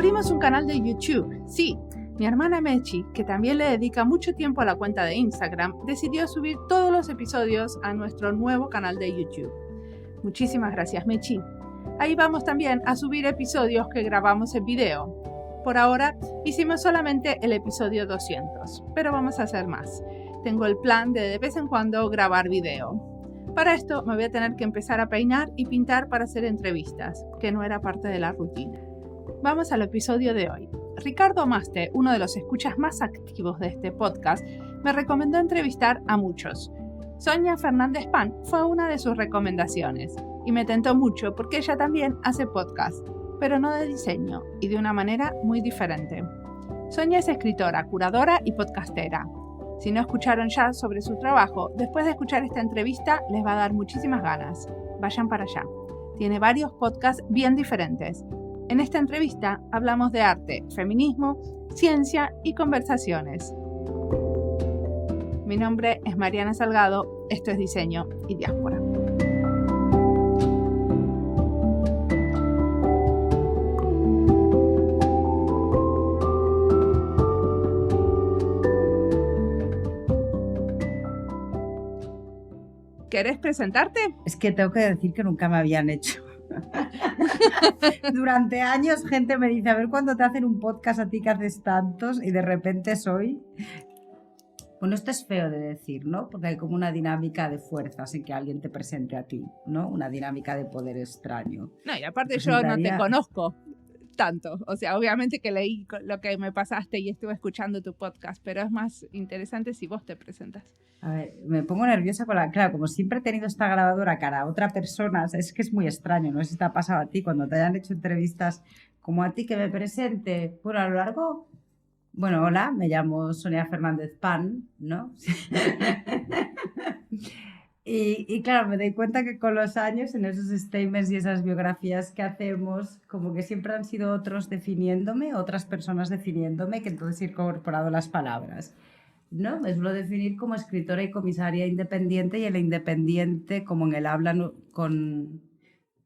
Abrimos un canal de YouTube. Sí, mi hermana Mechi, que también le dedica mucho tiempo a la cuenta de Instagram, decidió subir todos los episodios a nuestro nuevo canal de YouTube. Muchísimas gracias, Mechi. Ahí vamos también a subir episodios que grabamos en video. Por ahora hicimos solamente el episodio 200, pero vamos a hacer más. Tengo el plan de vez en cuando grabar video. Para esto me voy a tener que empezar a peinar y pintar para hacer entrevistas, que no era parte de la rutina. Vamos al episodio de hoy. Ricardo Maste, uno de los escuchas más activos de este podcast, me recomendó entrevistar a muchos. Sonia Fernández Pan fue una de sus recomendaciones y me tentó mucho porque ella también hace podcast, pero no de diseño y de una manera muy diferente. Sonia es escritora, curadora y podcastera. Si no escucharon ya sobre su trabajo, después de escuchar esta entrevista les va a dar muchísimas ganas. Vayan para allá. Tiene varios podcasts bien diferentes. En esta entrevista hablamos de arte, feminismo, ciencia y conversaciones. Mi nombre es Mariana Salgado, esto es Diseño y Diáspora. ¿Querés presentarte? Es que tengo que decir que nunca me habían hecho. Durante años gente me dice, a ver cuándo te hacen un podcast a ti que haces tantos, y de repente soy... Bueno, esto es feo de decir, ¿no? Porque hay como una dinámica de fuerzas en que alguien te presente a ti, ¿no? Una dinámica de poder extraño. No, y aparte yo no te conozco tanto. O sea, obviamente que leí lo que me pasaste y estuve escuchando tu podcast, pero es más interesante si vos te presentas. A ver, me pongo nerviosa con la... Claro, como siempre he tenido esta grabadora cara a otra persona, es que es muy extraño, no sé si te ha pasado a ti, cuando te hayan hecho entrevistas como a ti, que me presente. Bueno, a lo largo... Bueno, hola, me llamo Sonia Fernández Pan, ¿no? Y claro, me doy cuenta que con los años, en esos statements y esas biografías que hacemos, como que siempre han sido otros definiéndome, otras personas definiéndome, que entonces he incorporado las palabras, ¿no? Me suelo definir como escritora y comisaria independiente, y el independiente como en el habla con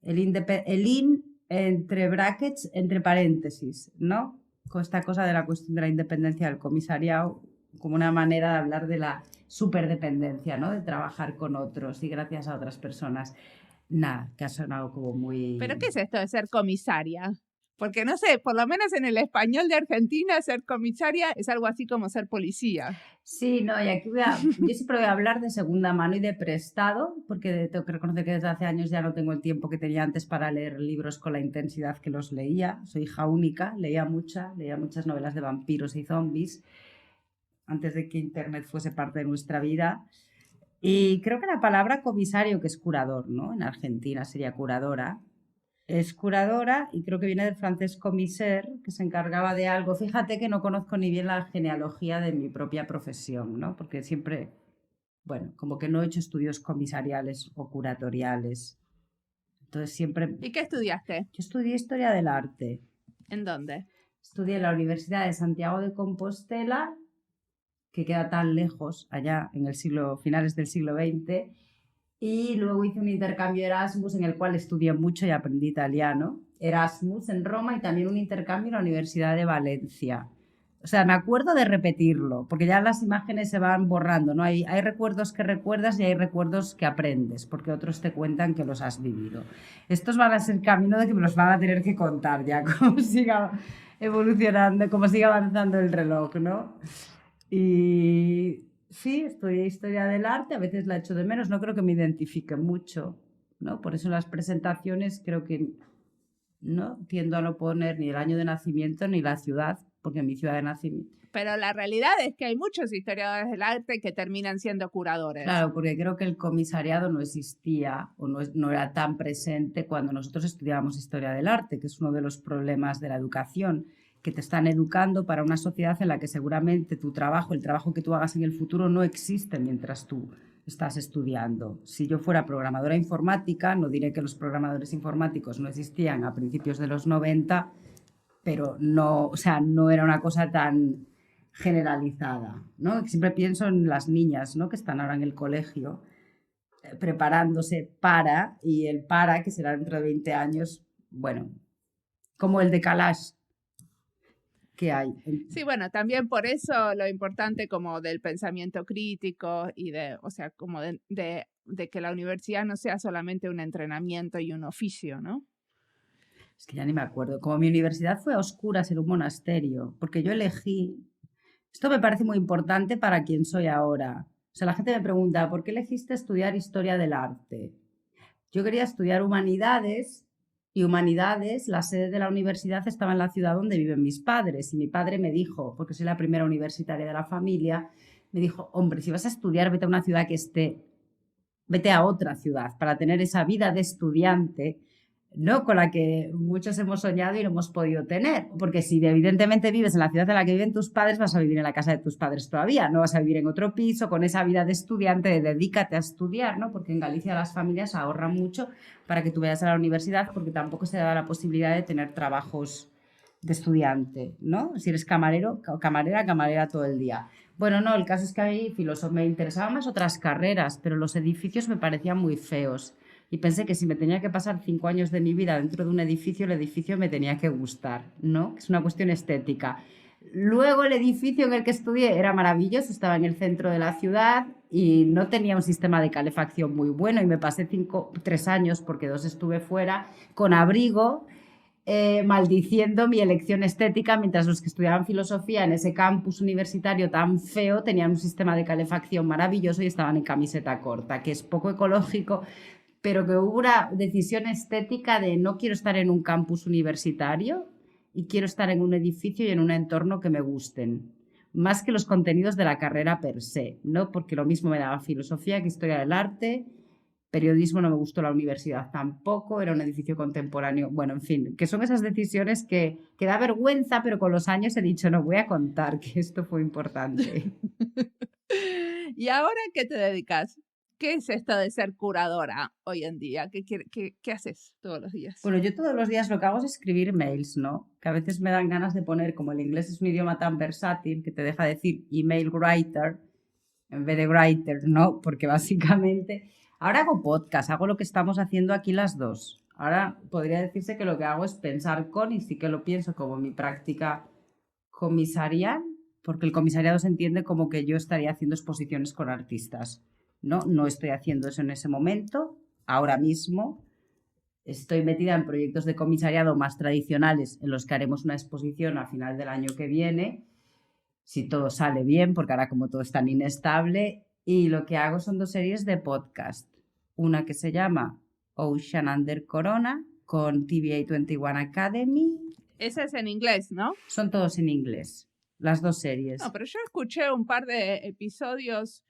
el in entre brackets, entre paréntesis, ¿no? Con esta cosa de la cuestión de la independencia del comisariado como una manera de hablar de la superdependencia, ¿no? De trabajar con otros y gracias a otras personas. Nada, que ha sonado como muy... ¿Pero qué es esto de ser comisaria? Porque no sé, por lo menos en el español de Argentina, ser comisaria es algo así como ser policía. Sí, no, y aquí yo siempre voy a hablar de segunda mano y de prestado, porque tengo que reconocer que desde hace años ya no tengo el tiempo que tenía antes para leer libros con la intensidad que los leía. Soy hija única, leía muchas novelas de vampiros y zombies antes de que Internet fuese parte de nuestra vida. Y creo que la palabra comisario, que es curador, ¿no? En Argentina sería curadora. Es curadora y creo que viene del francés commissaire, que se encargaba de algo. Fíjate que no conozco ni bien la genealogía de mi propia profesión, ¿no? Porque siempre, bueno, como que no he hecho estudios comisariales o curatoriales. Entonces siempre... ¿Y qué estudiaste? Yo estudié Historia del Arte. ¿En dónde? Estudié en la Universidad de Santiago de Compostela, que queda tan lejos, allá en el finales del siglo XX, y luego hice un intercambio Erasmus en el cual estudié mucho y aprendí italiano. Erasmus en Roma y también un intercambio en la Universidad de Valencia. O sea, me acuerdo de repetirlo, porque ya las imágenes se van borrando, ¿no? Hay recuerdos que recuerdas y hay recuerdos que aprendes, porque otros te cuentan que los has vivido. Estos van a ser camino de que me los van a tener que contar ya, como siga evolucionando, como siga avanzando el reloj, ¿no? Y sí, estudié Historia del Arte, a veces la echo de menos, no creo que me identifique mucho, ¿no? Por eso en las presentaciones creo que no tiendo a no poner ni el año de nacimiento ni la ciudad, porque mi ciudad de nacimiento... Pero la realidad es que hay muchos historiadores del arte que terminan siendo curadores. Claro, porque creo que el comisariado no existía o no era tan presente cuando nosotros estudiábamos Historia del Arte, que es uno de los problemas de la educación, que te están educando para una sociedad en la que seguramente tu trabajo, el trabajo que tú hagas en el futuro no existe mientras tú estás estudiando. Si yo fuera programadora informática, no diré que los programadores informáticos no existían a principios de los 90, pero no, o sea, no era una cosa tan generalizada, ¿no? Siempre pienso en las niñas, ¿no? Que están ahora en el colegio preparándose para, y el para, que será dentro de 20 años, bueno, como el decalage que hay. Sí, bueno, también por eso lo importante como del pensamiento crítico y o sea, como de que la universidad no sea solamente un entrenamiento y un oficio, ¿no? Es que ya ni me acuerdo. Como mi universidad fue a oscuras en un monasterio, porque yo elegí. Esto me parece muy importante para quien soy ahora. O sea, la gente me pregunta, ¿por qué elegiste estudiar historia del arte? Yo quería estudiar humanidades y humanidades, la sede de la universidad estaba en la ciudad donde viven mis padres y mi padre me dijo, porque soy la primera universitaria de la familia, me dijo, hombre, si vas a estudiar, vete a una ciudad vete a otra ciudad para tener esa vida de estudiante, ¿no? Con la que muchos hemos soñado y no hemos podido tener. Porque si evidentemente vives en la ciudad en la que viven tus padres, vas a vivir en la casa de tus padres todavía, no vas a vivir en otro piso con esa vida de estudiante, de dedícate a estudiar, ¿no? Porque en Galicia las familias ahorran mucho para que tú vayas a la universidad, porque tampoco se da la posibilidad de tener trabajos de estudiante, ¿no? Si eres camarero, camarera todo el día. Bueno, no, el caso es que a mí me interesaban más otras carreras, pero los edificios me parecían muy feos. Y pensé que si me tenía que pasar 5 años de mi vida dentro de un edificio, el edificio me tenía que gustar, ¿no? Es una cuestión estética. Luego el edificio en el que estudié era maravilloso, estaba en el centro de la ciudad y no tenía un sistema de calefacción muy bueno y me pasé 3 años, porque 2 estuve fuera, con abrigo, maldiciendo mi elección estética, mientras los que estudiaban filosofía en ese campus universitario tan feo tenían un sistema de calefacción maravilloso y estaban en camiseta corta, que es poco ecológico, pero que hubo una decisión estética de no quiero estar en un campus universitario y quiero estar en un edificio y en un entorno que me gusten, más que los contenidos de la carrera per se, ¿no? Porque lo mismo me daba filosofía que historia del arte, periodismo no me gustó, la universidad tampoco, era un edificio contemporáneo, bueno, en fin, que son esas decisiones que da vergüenza, pero con los años he dicho, no voy a contar que esto fue importante. ¿Y ahora qué te dedicas? ¿Qué es esto de ser curadora hoy en día? ¿Qué haces todos los días? Bueno, yo todos los días lo que hago es escribir mails, ¿no? Que a veces me dan ganas de poner, como el inglés es un idioma tan versátil, que te deja decir email writer en vez de writer, ¿no? Porque básicamente ahora hago podcast, hago lo que estamos haciendo aquí las dos. Ahora podría decirse que lo que hago es pensar con, y sí que lo pienso como mi práctica comisarial, porque el comisariado se entiende como que yo estaría haciendo exposiciones con artistas. No estoy haciendo eso en ese momento, ahora mismo. Estoy metida en proyectos de comisariado más tradicionales en los que haremos una exposición a final del año que viene, si todo sale bien, porque ahora como todo es tan inestable. Y lo que hago son 2 series de podcast. Una que se llama Ocean Under Corona con TVA 21 Academy. Esa es en inglés, ¿no? Son todos en inglés, las 2 series. No, pero yo escuché un par de episodios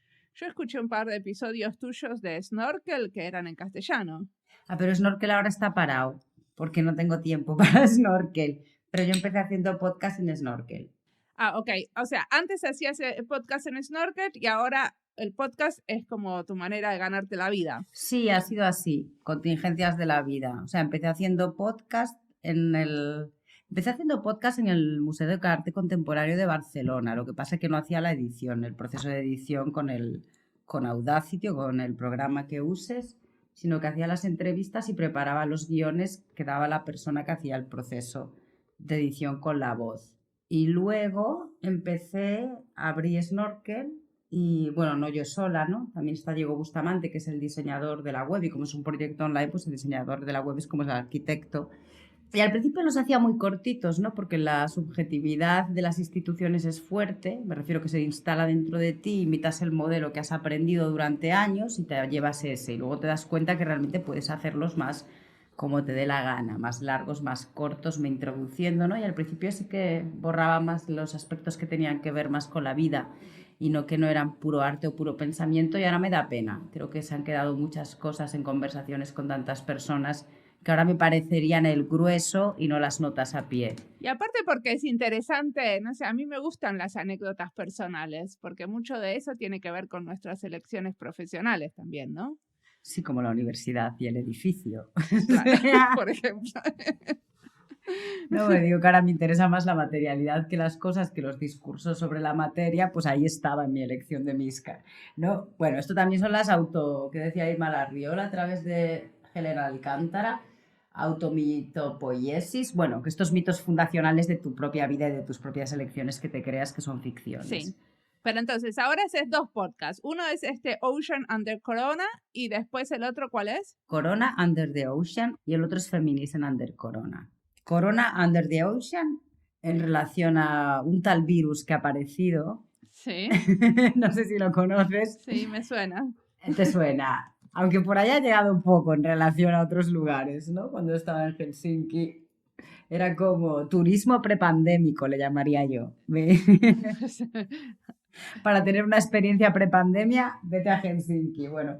tuyos de Snorkel que eran en castellano. Ah, pero Snorkel ahora está parado, porque no tengo tiempo para Snorkel. Pero yo empecé haciendo podcast en Snorkel. Ah, ok. O sea, antes hacías podcast en Snorkel y ahora el podcast es como tu manera de ganarte la vida. Sí, ha sido así, contingencias de la vida. O sea, empecé haciendo podcast en el Museo de Arte Contemporáneo de Barcelona. Lo que pasa es que no hacía la edición, el proceso de edición con Audacity o con el programa que uses, sino que hacía las entrevistas y preparaba los guiones que daba la persona que hacía el proceso de edición con la voz. Y luego abrí Snorkel y, bueno, no yo sola, ¿no? También está Diego Bustamante, que es el diseñador de la web, y como es un proyecto online, pues el diseñador de la web es como el arquitecto. Y al principio los hacía muy cortitos, ¿no? Porque la subjetividad de las instituciones es fuerte, me refiero que se instala dentro de ti, imitas el modelo que has aprendido durante años y te llevas ese, y luego te das cuenta que realmente puedes hacerlos más como te dé la gana, más largos, más cortos, me introduciendo, ¿no? Y al principio sí que borraba más los aspectos que tenían que ver más con la vida y que no eran puro arte o puro pensamiento, y ahora me da pena. Creo que se han quedado muchas cosas en conversaciones con tantas personas que ahora me parecerían el grueso y no las notas a pie. Y aparte porque es interesante, no sé, a mí me gustan las anécdotas personales, porque mucho de eso tiene que ver con nuestras elecciones profesionales también, ¿no? Sí, como la universidad y el edificio. Claro, por ejemplo. No, me digo que ahora me interesa más la materialidad que las cosas, que los discursos sobre la materia, pues ahí estaba en mi elección de Miscar, ¿no? Bueno, esto también son que decía Irma Larriola a través de Helena Alcántara. automitopoiesis, bueno, que estos mitos fundacionales de tu propia vida y de tus propias elecciones que te creas que son ficciones. Sí. Pero entonces, ahora haces 2 podcasts. Uno es Ocean Under Corona y después el otro, ¿cuál es? Corona Under the Ocean y el otro es Feminism Under Corona. Corona Under the Ocean en relación a un tal virus que ha aparecido. Sí. No sé si lo conoces. Sí, me suena. Te suena. Aunque por allá ha llegado un poco en relación a otros lugares, ¿no? Cuando estaba en Helsinki. Era como turismo prepandémico, le llamaría yo. Para tener una experiencia prepandemia, vete a Helsinki. Bueno.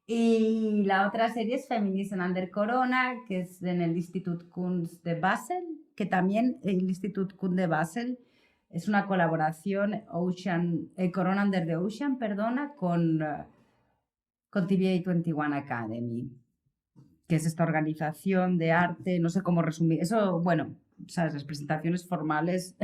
Y la otra serie es Feminism Under Corona, que es en el Institut Kunst de Basel, que también el Institut Kunst de Basel es una colaboración Corona Under the Ocean, perdona, con TVA 21 Academy, que es esta organización de arte, no sé cómo resumir, eso, bueno, sabes, las presentaciones formales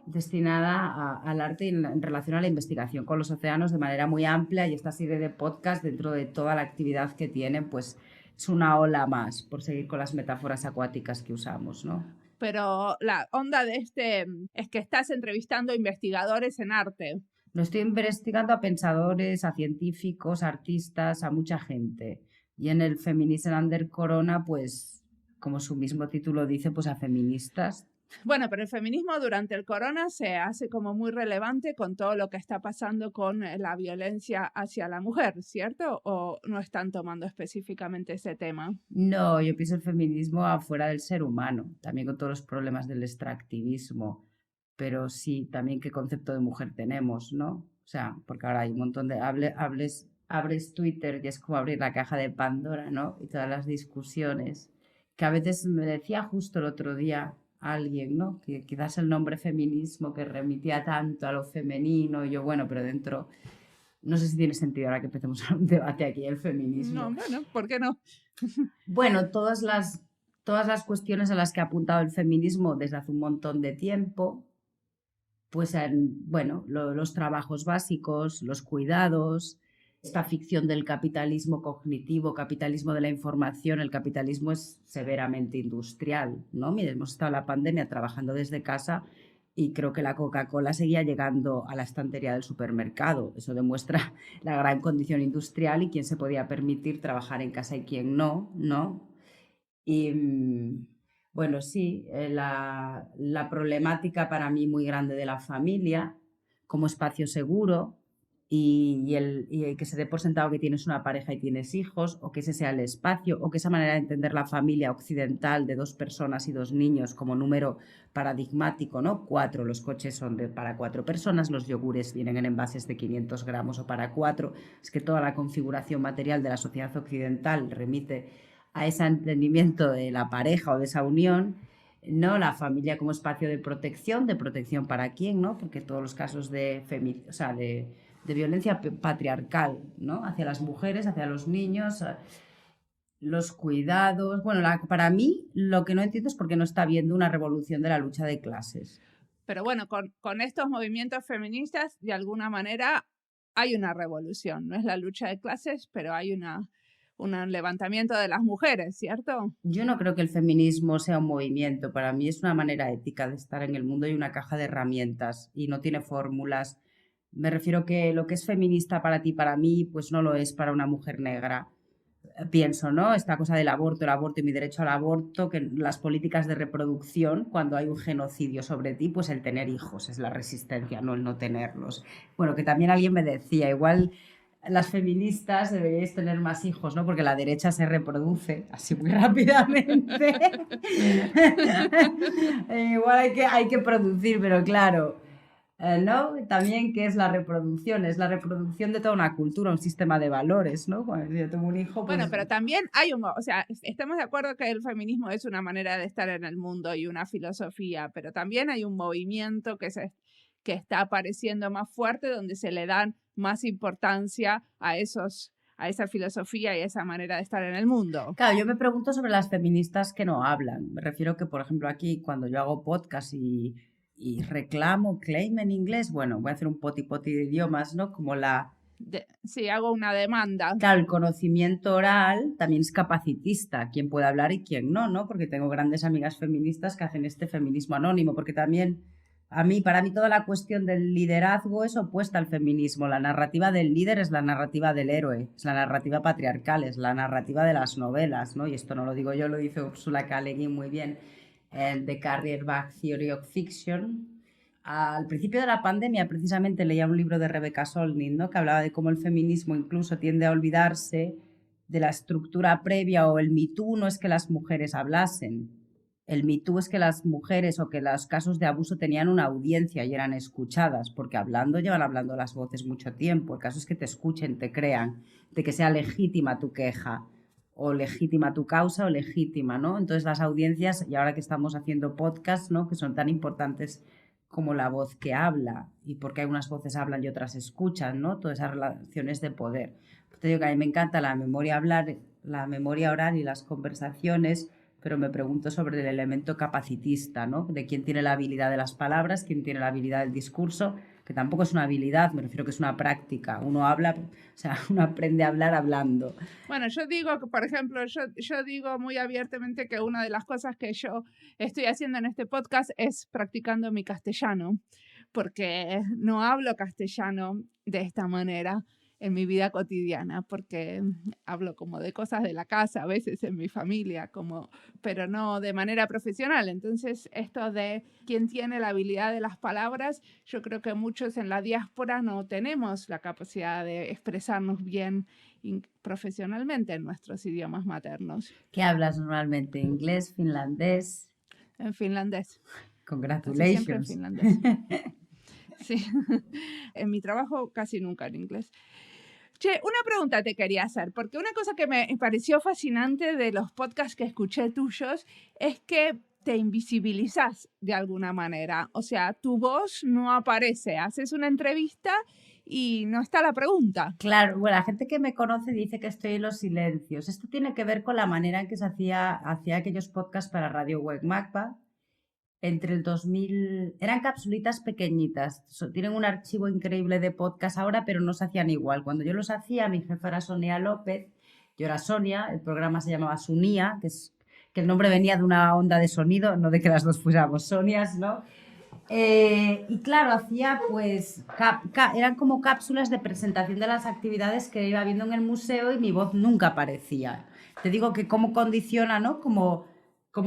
destinada al arte en relación a la investigación con los océanos de manera muy amplia, y esta serie de podcast dentro de toda la actividad que tienen, pues es una ola más, por seguir con las metáforas acuáticas que usamos, ¿no? Pero la onda de es que estás entrevistando investigadores en arte. Lo estoy investigando a pensadores, a científicos, a artistas, a mucha gente. Y en el Feminism Under Corona, pues, como su mismo título dice, pues a feministas. Bueno, pero el feminismo durante el corona se hace como muy relevante con todo lo que está pasando con la violencia hacia la mujer, ¿cierto? ¿O no están tomando específicamente ese tema? No, yo pienso el feminismo afuera del ser humano, también con todos los problemas del extractivismo, pero sí, también qué concepto de mujer tenemos, ¿no? O sea, porque ahora hay un montón de... abres Twitter y es como abrir la caja de Pandora, ¿no? Y todas las discusiones, que a veces me decía justo el otro día alguien, ¿no? Que quizás el nombre feminismo que remitía tanto a lo femenino, y yo, bueno, pero dentro, no sé si tiene sentido ahora que empecemos un debate aquí el feminismo. No, bueno, ¿por qué no? Bueno, todas las cuestiones a las que ha apuntado el feminismo desde hace un montón de tiempo, pues bueno, los trabajos básicos, los cuidados, esta ficción del capitalismo cognitivo, capitalismo de la información. El capitalismo es severamente industrial, ¿no? Mira, hemos estado en la pandemia trabajando desde casa y creo que la Coca-Cola seguía llegando a la estantería del supermercado. Eso demuestra la gran condición industrial y quién se podía permitir trabajar en casa y quién no, ¿no? Y bueno, sí, la problemática para mí muy grande de la familia como espacio seguro, y que se dé por sentado que tienes una pareja y tienes hijos, o que ese sea el espacio, o que esa manera de entender la familia occidental de 2 personas y 2 niños como número paradigmático, ¿no? 4, los coches son para 4 personas, los yogures vienen en envases de 500 gramos o para 4, es que toda la configuración material de la sociedad occidental remite a ese entendimiento de la pareja o de esa unión, ¿no? La familia como espacio de protección para quién, ¿no? Porque todos los casos de violencia patriarcal, ¿no? Hacia las mujeres, hacia los niños, los cuidados. Bueno, para mí lo que no entiendo es por qué no está habiendo una revolución de la lucha de clases. Pero bueno, con estos movimientos feministas, de alguna manera, hay una revolución. No es la lucha de clases, pero hay un levantamiento de las mujeres, ¿cierto? Yo no creo que el feminismo sea un movimiento. Para mí es una manera ética de estar en el mundo y una caja de herramientas, y no tiene fórmulas. Me refiero que lo que es feminista para ti, para mí, pues no lo es para una mujer negra. Pienso, ¿no? Esta cosa del aborto, el aborto y mi derecho al aborto, que las políticas de reproducción, cuando hay un genocidio sobre ti, pues el tener hijos es la resistencia, no el no tenerlos. Bueno, que también alguien me decía, igual las feministas deberíais tener más hijos, ¿no? Porque la derecha se reproduce así muy rápidamente. Igual hay que producir, pero claro, ¿no? También, ¿qué es la reproducción? Es la reproducción de toda una cultura, un sistema de valores, ¿no? Cuando yo tengo un hijo, pues... Bueno, pero también hay o sea, estamos de acuerdo que el feminismo es una manera de estar en el mundo y una filosofía, pero también hay un movimiento que está apareciendo más fuerte, donde se le dan más importancia a esa filosofía y a esa manera de estar en el mundo. Claro, yo me pregunto sobre las feministas que no hablan. Me refiero que, por ejemplo, aquí cuando yo hago podcast y reclamo, claim en inglés, bueno, voy a hacer un poti de idiomas, ¿no? Como la Sí, hago una demanda. Claro, el conocimiento oral también es capacitista, quién puede hablar y quién no, ¿no? Porque tengo grandes amigas feministas que hacen este feminismo anónimo, porque también para mí toda la cuestión del liderazgo es opuesta al feminismo. La narrativa del líder es la narrativa del héroe, es la narrativa patriarcal, es la narrativa de las novelas, ¿no? Y esto no lo digo yo, lo dice Ursula K. Le Guin muy bien en The Career Back Theory of Fiction. Al principio de la pandemia, precisamente, leía un libro de Rebecca Solnit, ¿no? Que hablaba de cómo el feminismo incluso tiende a olvidarse de la estructura previa, o el Me Too no es que las mujeres hablasen. El Me Too es que las mujeres o que los casos de abuso tenían una audiencia y eran escuchadas, porque llevan hablando las voces mucho tiempo. El caso es que te escuchen, te crean, de que sea legítima tu queja, o legítima tu causa, o legítima, ¿no? Entonces las audiencias, y ahora que estamos haciendo podcasts, ¿no? Que son tan importantes como la voz que habla, y porque hay unas voces hablan y otras escuchan, ¿no? Todas esas relaciones de poder. Te digo que a mí me encanta la memoria oral y las conversaciones, pero me pregunto sobre el elemento capacitista, ¿no? De quién tiene la habilidad de las palabras, quién tiene la habilidad del discurso, que tampoco es una habilidad, me refiero que es una práctica. Uno habla, o sea, uno aprende a hablar hablando. Bueno, yo digo que, por ejemplo, yo digo muy abiertamente que una de las cosas que yo estoy haciendo en este podcast es practicando mi castellano, porque no hablo castellano de esta manera en mi vida cotidiana, porque hablo como de cosas de la casa, a veces en mi familia, pero no de manera profesional. Entonces, esto de quién tiene la habilidad de las palabras, yo creo que muchos en la diáspora no tenemos la capacidad de expresarnos bien profesionalmente en nuestros idiomas maternos. ¿Qué hablas normalmente? ¿Inglés, finlandés? En finlandés. Congratulations. Siempre en finlandés. Sí. En mi trabajo casi nunca en inglés. Che, una pregunta te quería hacer, porque una cosa que me pareció fascinante de los podcasts que escuché tuyos es que te invisibilizás de alguna manera. O sea, tu voz no aparece. Haces una entrevista y no está la pregunta. Claro, bueno, la gente que me conoce dice que estoy en los silencios. Esto tiene que ver con la manera en que se hacía aquellos podcasts para Radio Web Magpa. Entre el 2000, eran capsulitas pequeñitas, tienen un archivo increíble de podcast ahora, pero no se hacían igual. Cuando yo los hacía, mi jefa era Sonia López, yo era Sonia, el programa se llamaba Sunía, que el nombre venía de una onda de sonido, no de que las dos fuéramos Sonias, ¿no? Y claro, hacía pues, eran como cápsulas de presentación de las actividades que iba viendo en el museo y mi voz nunca aparecía. Te digo que cómo condiciona, ¿no? Como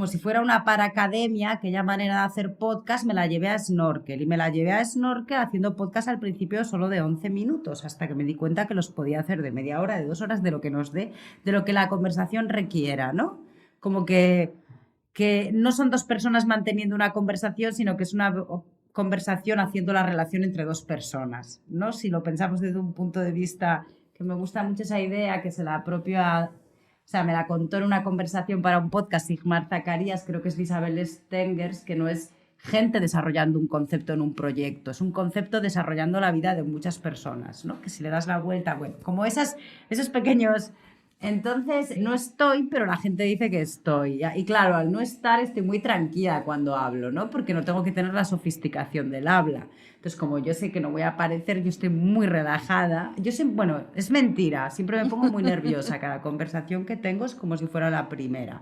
si fuera una paracademia, aquella manera de hacer podcast, me la llevé a Snorkel. Y me la llevé a Snorkel haciendo podcast al principio solo de 11 minutos, hasta que me di cuenta que los podía hacer de media hora, de 2 horas, de lo que nos dé, de lo que la conversación requiera, ¿no? Como que no son dos personas manteniendo una conversación, sino que es una conversación haciendo la relación entre dos personas, ¿no? Si lo pensamos desde un punto de vista, que me gusta mucho esa idea, que se la propia... O sea, me la contó en una conversación para un podcast Sigmar Zacarías, creo que es Isabel Stengers, que no es gente desarrollando un concepto en un proyecto, es un concepto desarrollando la vida de muchas personas, ¿no? Que si le das la vuelta, bueno, como esos pequeños... Entonces, no estoy, pero la gente dice que estoy. Y claro, al no estar estoy muy tranquila cuando hablo, ¿no? Porque no tengo que tener la sofisticación del habla. Entonces, como yo sé que no voy a aparecer, yo estoy muy relajada. Bueno, es mentira, siempre me pongo muy nerviosa. Cada conversación que tengo es como si fuera la primera.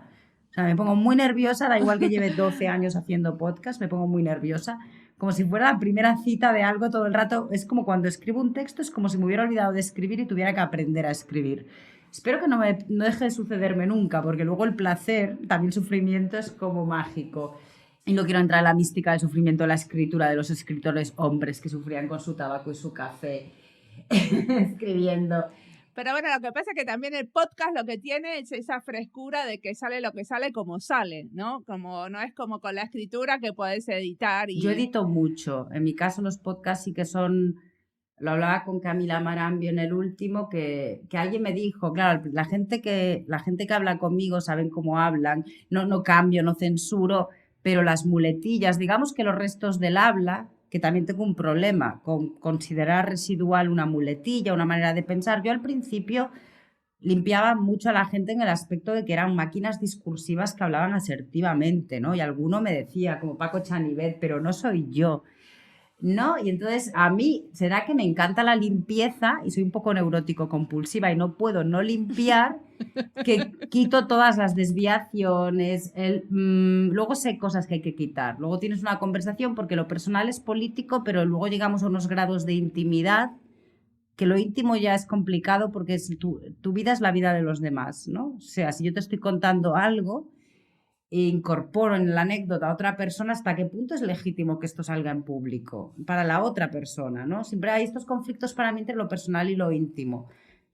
O sea, me pongo muy nerviosa, da igual que lleve 12 años haciendo podcast, me pongo muy nerviosa, como si fuera la primera cita de algo todo el rato. Es como cuando escribo un texto, es como si me hubiera olvidado de escribir y tuviera que aprender a escribir. Espero que no deje de sucederme nunca, porque luego el placer, también el sufrimiento, es como mágico. Y no quiero entrar en la mística del sufrimiento de la escritura de los escritores hombres que sufrían con su tabaco y su café escribiendo. Pero bueno, lo que pasa es que también el podcast lo que tiene es esa frescura de que sale lo que sale como sale, ¿no? Como no es como con la escritura que podés editar. Yo edito mucho. En mi caso los podcasts sí que son... Lo hablaba con Camila Marambio en el último, que alguien me dijo, claro, la gente que habla conmigo saben cómo hablan, no cambio, no censuro, pero las muletillas, digamos que los restos del habla, que también tengo un problema con considerar residual una muletilla, una manera de pensar. Yo al principio limpiaba mucho a la gente en el aspecto de que eran máquinas discursivas que hablaban asertivamente, ¿no? Y alguno me decía, como Paco Chanivet, pero no soy yo. ¿no? Y entonces a mí será que me encanta la limpieza y soy un poco neurótico compulsiva y no puedo no limpiar, que quito todas las desviaciones, luego sé cosas que hay que quitar, luego tienes una conversación porque lo personal es político, pero luego llegamos a unos grados de intimidad que lo íntimo ya es complicado porque tu vida es la vida de los demás, ¿no? O sea, si yo te estoy contando algo e incorporo en la anécdota a otra persona, ¿hasta qué punto es legítimo que esto salga en público para la otra persona, ¿no? Siempre hay estos conflictos para mí entre lo personal y lo íntimo.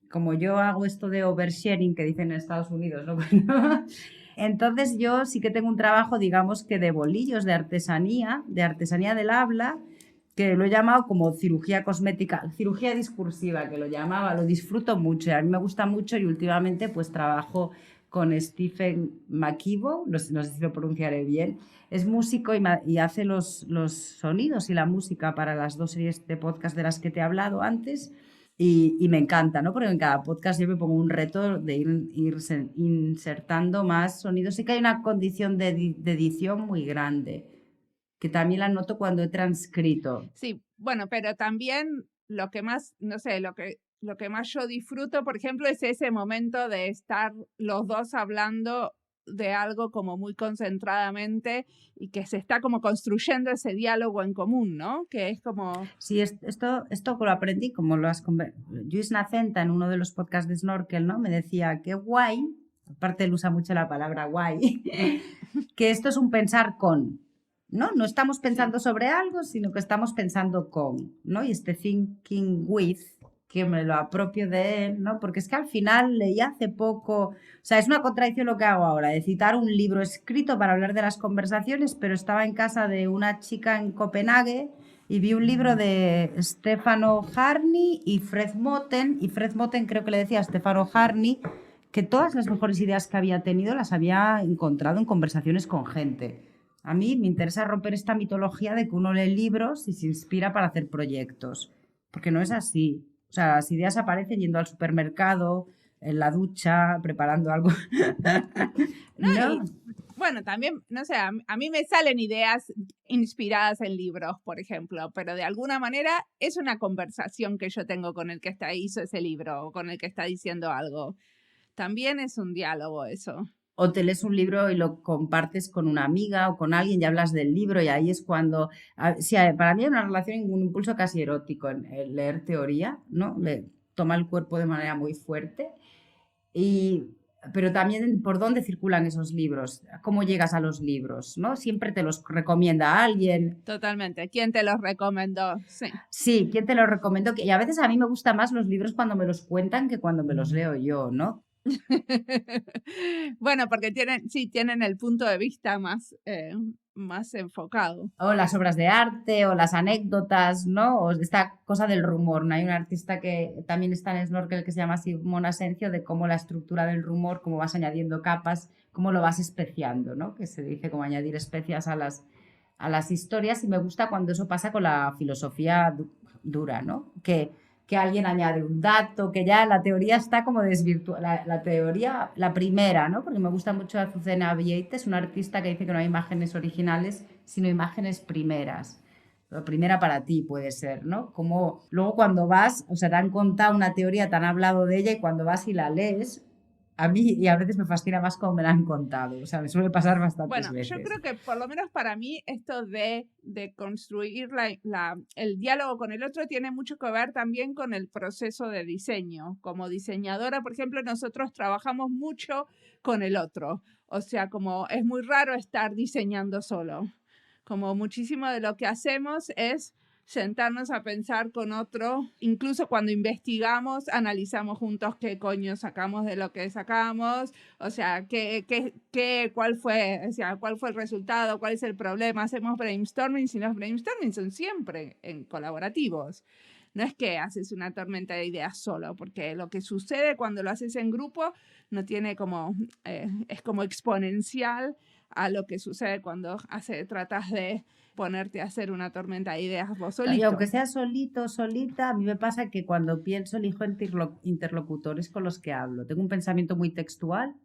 Como yo hago esto de oversharing que dicen en Estados Unidos, ¿no? Entonces yo sí que tengo un trabajo, digamos que de bolillos, de artesanía del habla, que lo he llamado como cirugía cosmética, cirugía discursiva, que lo llamaba, lo disfruto mucho, a mí me gusta mucho y últimamente pues trabajo con Stephen McKeevo, no sé si lo pronunciaré bien, es músico y hace los sonidos y la música para las 2 series de podcast de las que te he hablado antes y me encanta, ¿no? Porque en cada podcast yo me pongo un reto de ir insertando más sonidos. Sí que hay una condición de edición muy grande, que también la noto cuando he transcrito. Sí, bueno, pero también lo que más, no sé, lo que más yo disfruto, por ejemplo, es ese momento de estar los dos hablando de algo como muy concentradamente y que se está como construyendo ese diálogo en común, ¿no? Que es como... Sí, esto lo aprendí, como lo has... Luis Nacenta, en uno de los podcasts de Snorkel, ¿no? Me decía que guay, aparte él usa mucho la palabra guay, que esto es un pensar con, ¿no? No estamos pensando sobre algo, sino que estamos pensando con, ¿no? Y este thinking with, que me lo apropio de él, ¿no? Porque es que al final leí hace poco, o sea, es una contradicción lo que hago ahora, de citar un libro escrito para hablar de las conversaciones, pero estaba en casa de una chica en Copenhague y vi un libro de Stefano Harney y Fred Moten creo que le decía a Stefano Harney que todas las mejores ideas que había tenido las había encontrado en conversaciones con gente. A mí me interesa romper esta mitología de que uno lee libros y se inspira para hacer proyectos, porque no es así. O sea, las ideas aparecen yendo al supermercado, en la ducha, preparando algo. No, bueno, también, no sé, a mí me salen ideas inspiradas en libros, por ejemplo, pero de alguna manera es una conversación que yo tengo con el que hizo ese libro o con el que está diciendo algo. También es un diálogo eso. O te lees un libro y lo compartes con una amiga o con alguien y hablas del libro y ahí es cuando... Sí, para mí hay una relación, un impulso casi erótico en leer teoría, ¿no? Le toma el cuerpo de manera muy fuerte. Pero también por dónde circulan esos libros, cómo llegas a los libros, ¿no? Siempre te los recomienda alguien. Totalmente. ¿Quién te los recomendó? Sí. Sí, ¿quién te los recomendó? Y a veces a mí me gustan más los libros cuando me los cuentan que cuando me los leo yo, ¿no? Bueno, porque tienen el punto de vista más enfocado. O las obras de arte, o las anécdotas, ¿no? O esta cosa del rumor, ¿no? Hay un artista que también está en Snorkel que se llama Simón Asencio, de cómo la estructura del rumor, cómo vas añadiendo capas, cómo lo vas especiando, ¿no? Que se dice como añadir especias a las historias, y me gusta cuando eso pasa con la filosofía dura, ¿no? Que alguien añade un dato, que ya la teoría está como desvirtuada, la teoría, la primera, ¿no? Porque me gusta mucho Azucena Vieite, una artista que dice que no hay imágenes originales, sino imágenes primeras. La primera para ti puede ser, ¿no? Como luego cuando vas, o sea, te han contado una teoría, te han hablado de ella y cuando vas y la lees, a mí, y a veces me fascina más cómo me la han contado, o sea, me suele pasar bastantes veces. Bueno, yo creo que por lo menos para mí esto de construir el diálogo con el otro tiene mucho que ver también con el proceso de diseño. Como diseñadora, por ejemplo, nosotros trabajamos mucho con el otro, o sea, como es muy raro estar diseñando solo. Como muchísimo de lo que hacemos es sentarnos a pensar con otro, incluso cuando investigamos, analizamos juntos qué coño sacamos de lo que sacamos, o sea, cuál fue el resultado, cuál es el problema, hacemos brainstorming, y los brainstorming son siempre colaborativos. No es que haces una tormenta de ideas solo, porque lo que sucede cuando lo haces en grupo no tiene como, es como exponencial a lo que sucede cuando tratas de ponerte a hacer una tormenta de ideas vos solito. Y aunque sea solito, solita, a mí me pasa que cuando pienso elijo interlocutores con los que hablo. Tengo un pensamiento muy textual,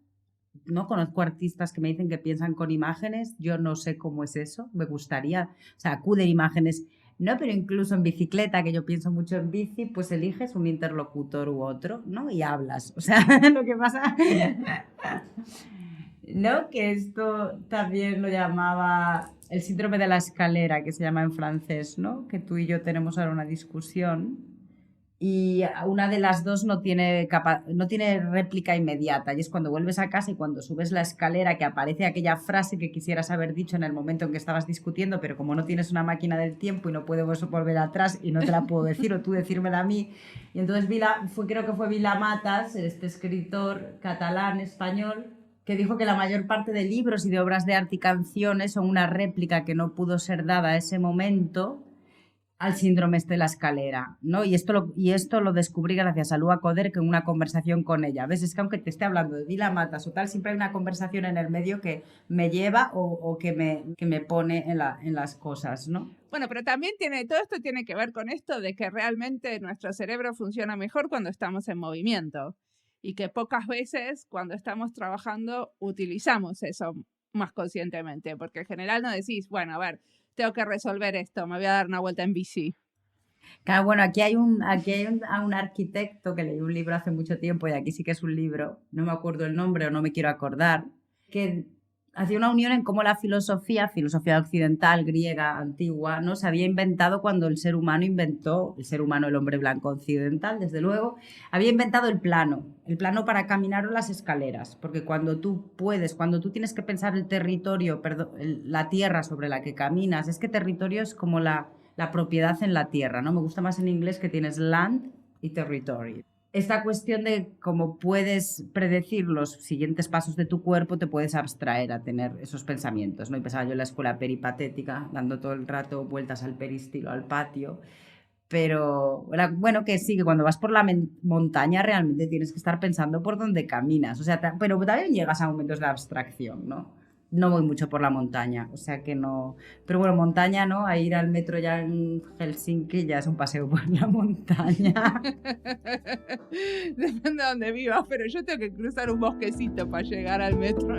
no conozco artistas que me dicen que piensan con imágenes, yo no sé cómo es eso, me gustaría, o sea, acuden imágenes. No, pero incluso en bicicleta, que yo pienso mucho en bici, pues eliges un interlocutor u otro, ¿no? Y hablas. O sea, lo que pasa, ¿no? Que esto también lo llamaba el síndrome de la escalera, que se llama en francés, ¿no? Que tú y yo tenemos ahora una discusión y una de las dos no tiene réplica inmediata, y es cuando vuelves a casa y cuando subes la escalera que aparece aquella frase que quisieras haber dicho en el momento en que estabas discutiendo, pero como no tienes una máquina del tiempo y no puedes volver atrás y no te la puedo decir o tú decírmela a mí. Y entonces creo que fue Vila Matas, este escritor catalán español, que dijo que la mayor parte de libros y de obras de arte y canciones son una réplica que no pudo ser dada a ese momento al síndrome de la escalera, ¿no? Y esto lo descubrí gracias a Lua Coder, que en una conversación con ella. ¿Ves? Es que aunque te esté hablando de Vila Matas o tal, siempre hay una conversación en el medio que me lleva o que me pone en las cosas, ¿no? Bueno, pero también todo esto tiene que ver con esto de que realmente nuestro cerebro funciona mejor cuando estamos en movimiento y que pocas veces cuando estamos trabajando utilizamos eso más conscientemente, porque en general no decís, bueno, a ver, tengo que resolver esto, me voy a dar una vuelta en bici. Claro, bueno, aquí hay un arquitecto que leí un libro hace mucho tiempo, y aquí sí que es un libro, no me acuerdo el nombre o no me quiero acordar, que hacía una unión en cómo la filosofía occidental, griega, antigua, ¿no? Se había inventado cuando el ser humano, el hombre blanco occidental, desde luego, había inventado el plano para caminar o las escaleras, porque cuando tú tienes que pensar el territorio, la tierra sobre la que caminas, es que territorio es como la propiedad en la tierra, ¿no? Me gusta más en inglés que tienes land y territory. Esta cuestión de cómo puedes predecir los siguientes pasos de tu cuerpo, te puedes abstraer a tener esos pensamientos, ¿no? Y pensaba yo en la escuela peripatética, dando todo el rato vueltas al peristilo, al patio. Pero bueno, que sí, que cuando vas por la montaña realmente tienes que estar pensando por dónde caminas. O sea, pero también llegas a momentos de abstracción, ¿no? No voy mucho por la montaña, o sea que no. Pero bueno, montaña, ¿no? A ir al metro ya en Helsinki ya es un paseo por la montaña. Depende de dónde vivas, pero yo tengo que cruzar un bosquecito para llegar al metro.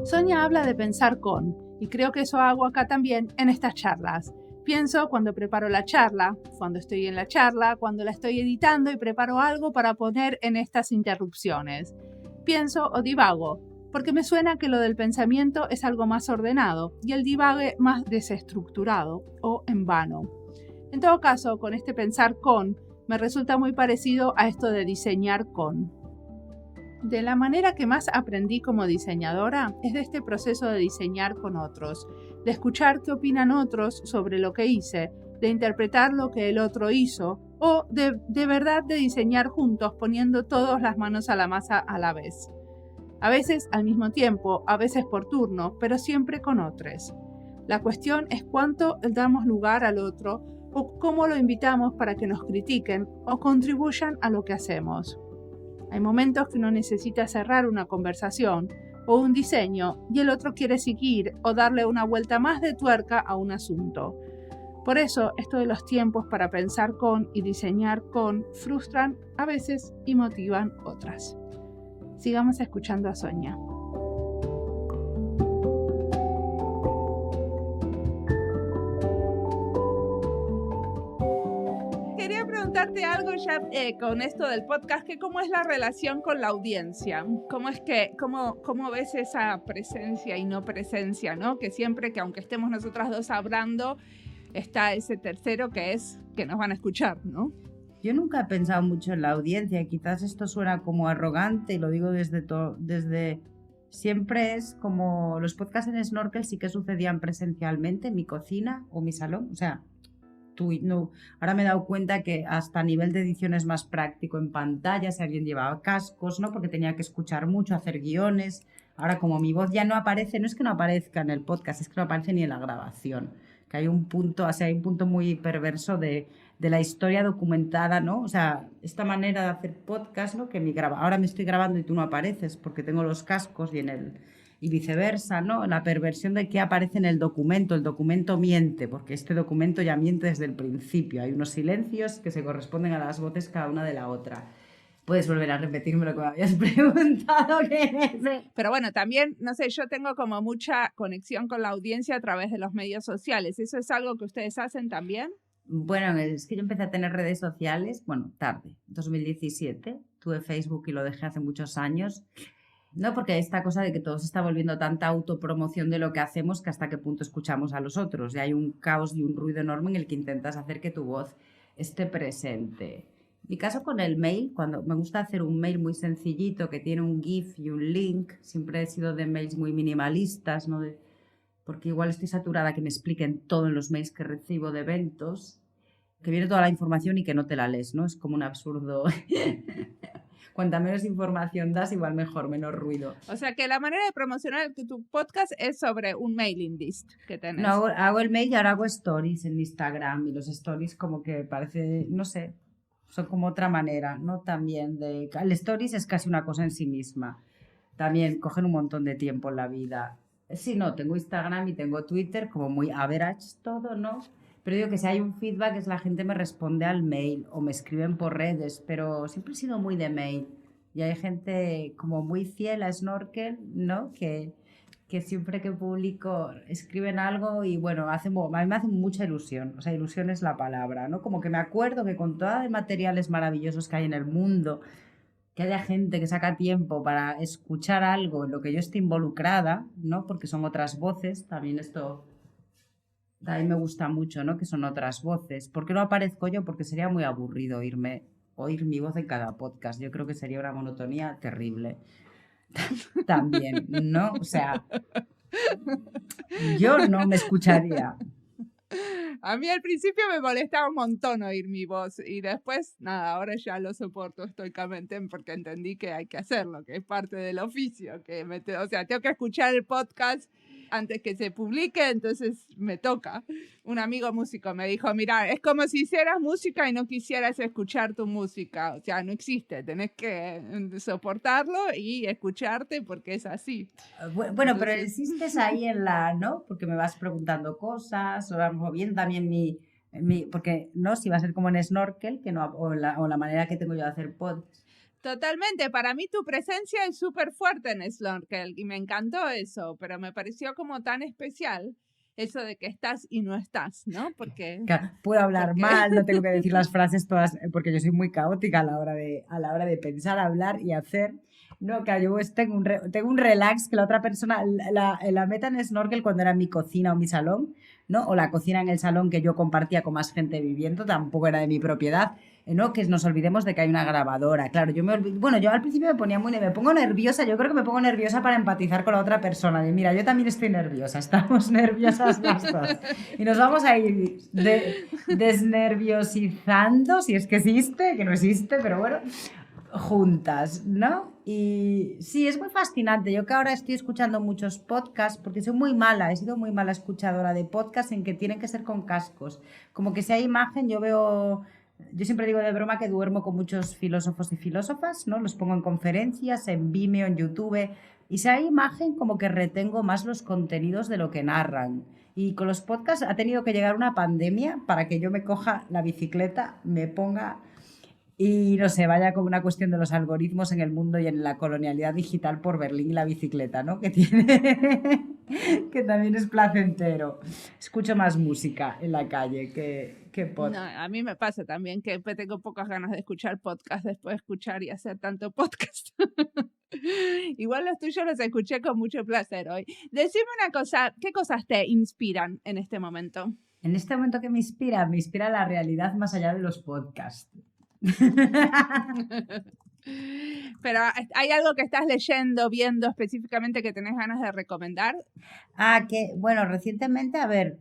Sonia habla de pensar con, y creo que eso hago acá también en estas charlas. Pienso cuando preparo la charla, cuando estoy en la charla, cuando la estoy editando y preparo algo para poner en estas interrupciones. Pienso o divago, porque me suena que lo del pensamiento es algo más ordenado y el divague más desestructurado o en vano. En todo caso, con este pensar con, me resulta muy parecido a esto de diseñar con. De la manera que más aprendí como diseñadora es de este proceso de diseñar con otros, de escuchar qué opinan otros sobre lo que hice, de interpretar lo que el otro hizo o de verdad de diseñar juntos poniendo todas las manos a la masa a la vez. A veces al mismo tiempo, a veces por turno, pero siempre con otros. La cuestión es cuánto damos lugar al otro o cómo lo invitamos para que nos critiquen o contribuyan a lo que hacemos. Hay momentos que uno necesita cerrar una conversación o un diseño y el otro quiere seguir o darle una vuelta más de tuerca a un asunto. Por eso, esto de los tiempos para pensar con y diseñar con frustran a veces y motivan otras. Sigamos escuchando a Sonia. Preguntarte algo ya con esto del podcast, que cómo es la relación con la audiencia, cómo ves esa presencia y no presencia, ¿no? Que siempre que aunque estemos nosotras dos hablando, está ese tercero que es que nos van a escuchar, ¿no? Yo nunca he pensado mucho en la audiencia, quizás esto suena como arrogante y lo digo desde siempre es como los podcasts en Snorkel sí que sucedían presencialmente en mi cocina o mi salón, o sea, no. Ahora me he dado cuenta que hasta a nivel de edición es más práctico en pantalla, si alguien llevaba cascos, ¿no? Porque tenía que escuchar mucho, hacer guiones. Ahora como mi voz ya no aparece, no es que no aparezca en el podcast, es que no aparece ni en la grabación. Que hay un punto, o sea, hay un punto muy perverso de la historia documentada, ¿no? O sea, esta manera de hacer podcast, ¿no? Que ahora me estoy grabando y tú no apareces porque tengo los cascos y viceversa, ¿no? La perversión de qué aparece en el documento miente, porque este documento ya miente desde el principio, hay unos silencios que se corresponden a las voces cada una de la otra. Puedes volver a repetirme lo que me habías preguntado. Pero bueno, también, no sé, yo tengo como mucha conexión con la audiencia a través de los medios sociales. ¿Eso es algo que ustedes hacen también? Bueno, es que yo empecé a tener redes sociales, bueno, tarde, 2017. Tuve Facebook y lo dejé hace muchos años. No, porque hay esta cosa de que todo se está volviendo tanta autopromoción de lo que hacemos que hasta qué punto escuchamos a los otros. Y hay un caos y un ruido enorme en el que intentas hacer que tu voz esté presente. Mi caso con el mail, cuando me gusta hacer un mail muy sencillito que tiene un GIF y un link, siempre he sido de mails muy minimalistas, ¿no? Porque igual estoy saturada que me expliquen todo en los mails que recibo de eventos, que viene toda la información y que no te la lees, ¿no? Es como un absurdo. Cuanta menos información das, igual mejor, menos ruido. O sea que la manera de promocionar tu podcast es sobre un mailing list que tenés. No, hago el mail y ahora hago stories en Instagram, y los stories como que parece, no sé, son como otra manera, ¿no? También el stories es casi una cosa en sí misma. También cogen un montón de tiempo en la vida. Sí, no, tengo Instagram y tengo Twitter, como muy average todo, ¿no? Pero digo que si hay un feedback es la gente me responde al mail o me escriben por redes, pero siempre he sido muy de mail. Y hay gente como muy fiel a Snorkel, ¿no? Que siempre que publico escriben algo y bueno, a mí me hace mucha ilusión. O sea, ilusión es la palabra, ¿no? Como que me acuerdo que con todos los materiales maravillosos que hay en el mundo, que haya gente que saca tiempo para escuchar algo en lo que yo esté involucrada, ¿no? Porque son otras voces, también esto... A mí me gusta mucho, ¿no? Que son otras voces. ¿Por qué no aparezco yo? Porque sería muy aburrido oír mi voz en cada podcast. Yo creo que sería una monotonía terrible. También, ¿no? O sea, yo no me escucharía. A mí al principio me molestaba un montón oír mi voz y después, nada, ahora ya lo soporto estoicamente porque entendí que hay que hacerlo, que es parte del oficio, o sea, tengo que escuchar el podcast antes que se publique, entonces me toca. Un amigo músico me dijo, mira, es como si hicieras música y no quisieras escuchar tu música, o sea, no existe, tenés que soportarlo y escucharte porque es así. Bueno, Entonces... pero existes ahí ¿no? Porque me vas preguntando cosas, o bien también porque no, si va a ser como en Snorkel, que no, o la manera que tengo yo de hacer podcast. Totalmente, para mí tu presencia es súper fuerte en Snorkel y me encantó eso, pero me pareció como tan especial eso de que estás y no estás, ¿no? Porque claro, puedo hablar mal, no tengo que decir las frases todas, porque yo soy muy caótica a la hora de pensar, hablar y hacer. No, que yo tengo un relax que la otra persona, la meta en Snorkel cuando era mi cocina o mi salón, ¿no? O la cocina en el salón que yo compartía con más gente viviendo, tampoco era de mi propiedad. ¿No? Que nos olvidemos de que hay una grabadora. Claro, yo al principio me pongo nerviosa, yo creo que me pongo nerviosa para empatizar con la otra persona. De mira, yo también estoy nerviosa, estamos nerviosas las dos. Y nos vamos a ir desnerviosizando, si es que existe, que no existe, pero bueno, juntas, ¿no? Y sí, es muy fascinante. Yo que ahora estoy escuchando muchos podcasts, porque soy muy mala, he sido muy mala escuchadora de podcasts en que tienen que ser con cascos. Como que si hay imagen, yo siempre digo de broma que duermo con muchos filósofos y filósofas, ¿no? Los pongo en conferencias, en Vimeo, en YouTube. Y si hay imagen, como que retengo más los contenidos de lo que narran. Y con los podcasts ha tenido que llegar una pandemia para que yo me coja la bicicleta, me ponga y no sé, vaya como una cuestión de los algoritmos en el mundo y en la colonialidad digital por Berlín y la bicicleta, ¿no? Que también es placentero. Escucho más música en la calle que podcast. No, a mí me pasa también que tengo pocas ganas de escuchar podcast después de escuchar y hacer tanto podcast. Igual los tuyos los escuché con mucho placer hoy. Decime una cosa, ¿qué cosas te inspiran en este momento? En este momento que me inspira la realidad más allá de los podcasts. Pero ¿hay algo que estás leyendo, viendo específicamente que tenés ganas de recomendar? Bueno, recientemente, a ver,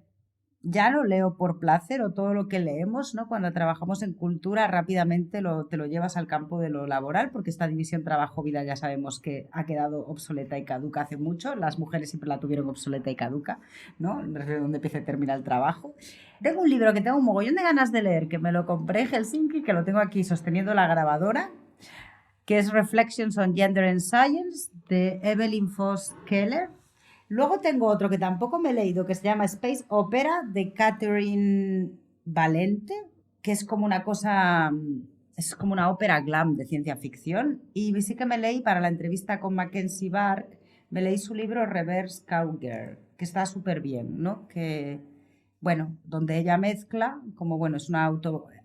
ya lo leo por placer o todo lo que leemos, ¿no? Cuando trabajamos en cultura rápidamente te lo llevas al campo de lo laboral porque esta división trabajo-vida ya sabemos que ha quedado obsoleta y caduca hace mucho. Las mujeres siempre la tuvieron obsoleta y caduca, ¿no? Desde donde empieza y termina el trabajo. Tengo un libro que tengo un mogollón de ganas de leer, que me lo compré en Helsinki, que lo tengo aquí sosteniendo la grabadora, que es Reflections on Gender and Science, de Evelyn Foss Keller. Luego tengo otro que tampoco me he leído, que se llama Space Opera, de Catherine Valente, que es como una cosa es como una ópera glam de ciencia ficción. Y sí que me leí para la entrevista con Mackenzie Bark, me leí su libro Reverse Cowgirl, que está súper bien, ¿no? Que, bueno, donde ella mezcla, como bueno, es una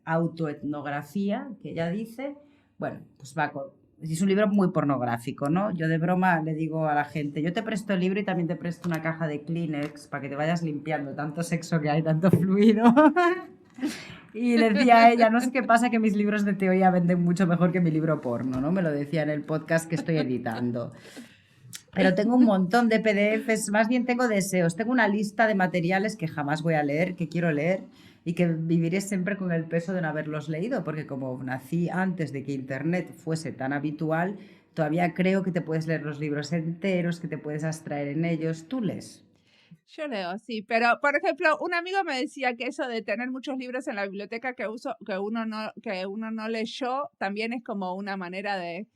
autoetnografía que ella dice, bueno, pues va con... Es un libro muy pornográfico, ¿no? Yo de broma le digo a la gente, yo te presto el libro y también te presto una caja de Kleenex para que te vayas limpiando, tanto sexo que hay, tanto fluido. Y le decía a ella, no sé qué pasa, que mis libros de teoría venden mucho mejor que mi libro porno, ¿no? Me lo decía en el podcast que estoy editando. Pero tengo un montón de PDFs, más bien tengo deseos, tengo una lista de materiales que jamás voy a leer, que quiero leer y que viviré siempre con el peso de no haberlos leído, porque como nací antes de que Internet fuese tan habitual, todavía creo que te puedes leer los libros enteros, que te puedes abstraer en ellos. ¿Tú lees? Yo leo, sí, pero por ejemplo, un amigo me decía que eso de tener muchos libros en la biblioteca que uno no leyó, también es como una manera de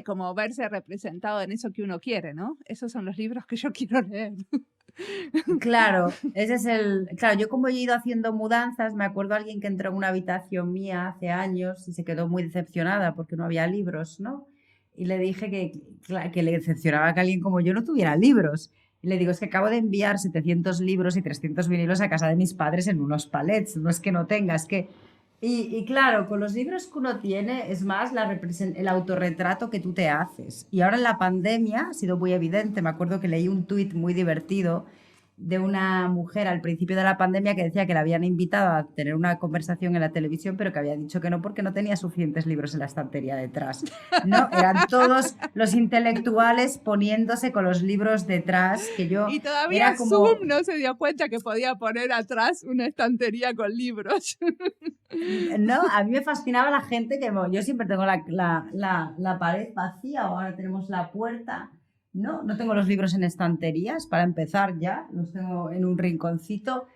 como verse representado en eso que uno quiere, ¿no? Esos son los libros que yo quiero leer. Claro, ese es el... Claro, yo como he ido haciendo mudanzas, me acuerdo de alguien que entró en una habitación mía hace años y se quedó muy decepcionada porque no había libros, ¿no? Y le dije que le decepcionaba que alguien como yo no tuviera libros. Y le digo, es que acabo de enviar 700 libros y 300 vinilos a casa de mis padres en unos palets. No es que no tenga, es que... Y claro, con los libros que uno tiene es más el autorretrato que tú te haces. Y ahora en la pandemia ha sido muy evidente. Me acuerdo que leí un tuit muy divertido de una mujer al principio de la pandemia que decía que la habían invitado a tener una conversación en la televisión, pero que había dicho que no porque no tenía suficientes libros en la estantería detrás. No, eran todos los intelectuales poniéndose con los libros detrás, que yo y todavía era como... Zoom no se dio cuenta que podía poner atrás una estantería con libros. No, a mí me fascinaba la gente que yo siempre tengo la pared vacía, o ahora tenemos la puerta. No tengo los libros en estanterías, para empezar ya, los tengo en un rinconcito,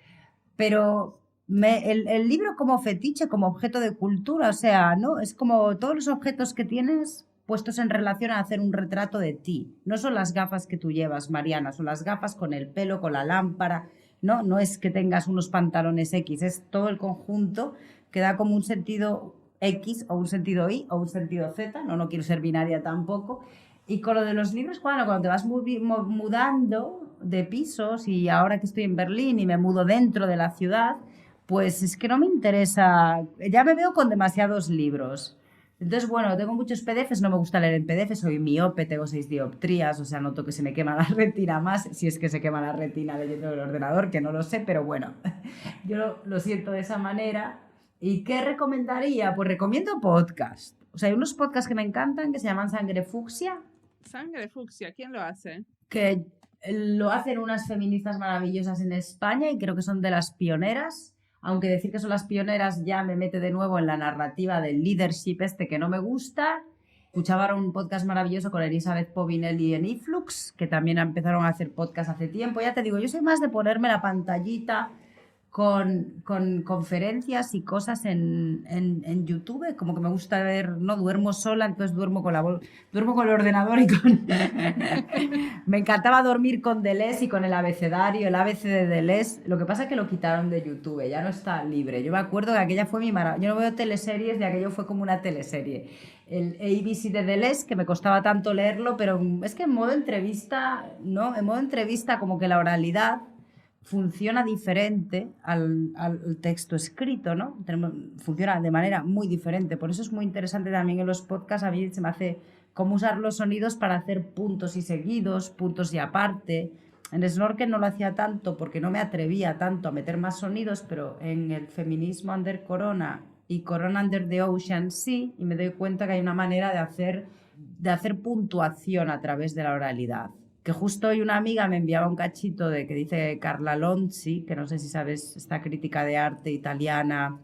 pero el libro como fetiche, como objeto de cultura, o sea, ¿no? Es como todos los objetos que tienes puestos en relación a hacer un retrato de ti. No son las gafas que tú llevas, Mariana, son las gafas con el pelo, con la lámpara, ¿no? No es que tengas unos pantalones X, es todo el conjunto que da como un sentido X o un sentido Y o un sentido Z, no quiero ser binaria tampoco. Y con lo de los libros, cuando te vas mudando de pisos, y ahora que estoy en Berlín y me mudo dentro de la ciudad, pues es que no me interesa, ya me veo con demasiados libros. Entonces, bueno, tengo muchos PDFs, no me gusta leer en PDF, soy miope, tengo 6 dioptrías, o sea, noto que se me quema la retina más, si es que se quema la retina leyendo el ordenador, que no lo sé, pero bueno, yo lo siento de esa manera. ¿Y qué recomendaría? Pues recomiendo podcast. O sea, hay unos podcasts que me encantan que se llaman Sangre Fucsia. Sangre Fucsia, ¿quién lo hace? Que lo hacen unas feministas maravillosas en España y creo que son de las pioneras, aunque decir que son las pioneras ya me mete de nuevo en la narrativa del leadership que no me gusta. Escuchaba un podcast maravilloso con Elizabeth Povinelli en Iflux, que también empezaron a hacer podcast hace tiempo. Ya te digo, yo soy más de ponerme la pantallita con conferencias y cosas en YouTube, como que me gusta ver, no duermo sola, entonces duermo con el ordenador y con... Me encantaba dormir con Deleuze y con el abecedario, el ABC de Deleuze. Lo que pasa es que lo quitaron de YouTube, ya no está libre. Yo me acuerdo que aquella fue mi maravilla. Yo no veo teleseries, de aquello fue como una teleserie. El ABC de Deleuze, que me costaba tanto leerlo, pero es que en modo entrevista, ¿no? En modo entrevista como que la oralidad funciona diferente al texto escrito, ¿no? Funciona de manera muy diferente. Por eso es muy interesante también en los podcasts. A mí se me hace cómo usar los sonidos para hacer puntos y seguidos, puntos y aparte. En Snorkel no lo hacía tanto porque no me atrevía tanto a meter más sonidos, pero en el feminismo under Corona y Corona under the Ocean sí, y me doy cuenta que hay una manera de hacer puntuación a través de la oralidad. Que justo hoy una amiga me enviaba un cachito de que dice Carla Lonzi, que no sé si sabes, esta crítica de arte italiana.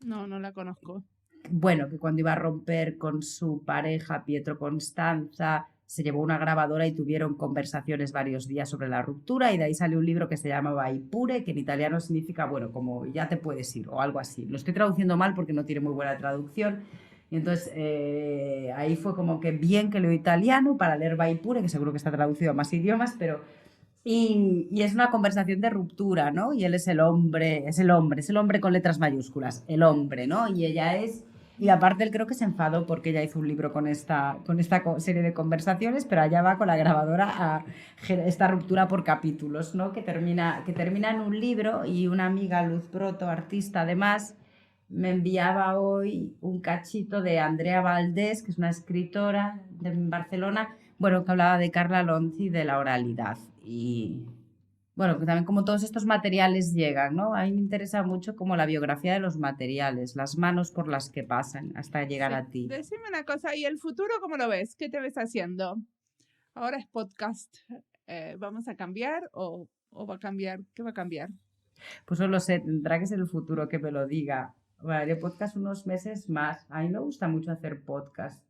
No la conozco. Bueno, que cuando iba a romper con su pareja Pietro Constanza, se llevó una grabadora y tuvieron conversaciones varios días sobre la ruptura, y de ahí salió un libro que se llama Vai pure, que en italiano significa, bueno, como ya te puedes ir o algo así. Lo estoy traduciendo mal porque no tiene muy buena traducción. Y entonces ahí fue como que bien que leo italiano para leer Vai pure, que seguro que está traducido a más idiomas, pero... Y es una conversación de ruptura, ¿no? Y él es el hombre con letras mayúsculas, el hombre, ¿no? Y ella es Y aparte él creo que se enfadó porque ella hizo un libro con esta serie de conversaciones, pero allá va con la grabadora a esta ruptura por capítulos, ¿no? Que termina en un libro, y una amiga, Luz Broto, artista además, me enviaba hoy un cachito de Andrea Valdés, que es una escritora de Barcelona, bueno, que hablaba de Carla Lonzi, de la oralidad. Y bueno, que también como todos estos materiales llegan, ¿no? A mí me interesa mucho como la biografía de los materiales, las manos por las que pasan hasta llegar Sí. a ti. Decime una cosa, ¿y el futuro cómo lo ves? ¿Qué te ves haciendo? Ahora es podcast. ¿Vamos a cambiar o va a cambiar? ¿Qué va a cambiar? Pues no lo sé, tendrá que ser el futuro que me lo diga. Bueno, haré podcast unos meses más. A mí me gusta mucho hacer podcast.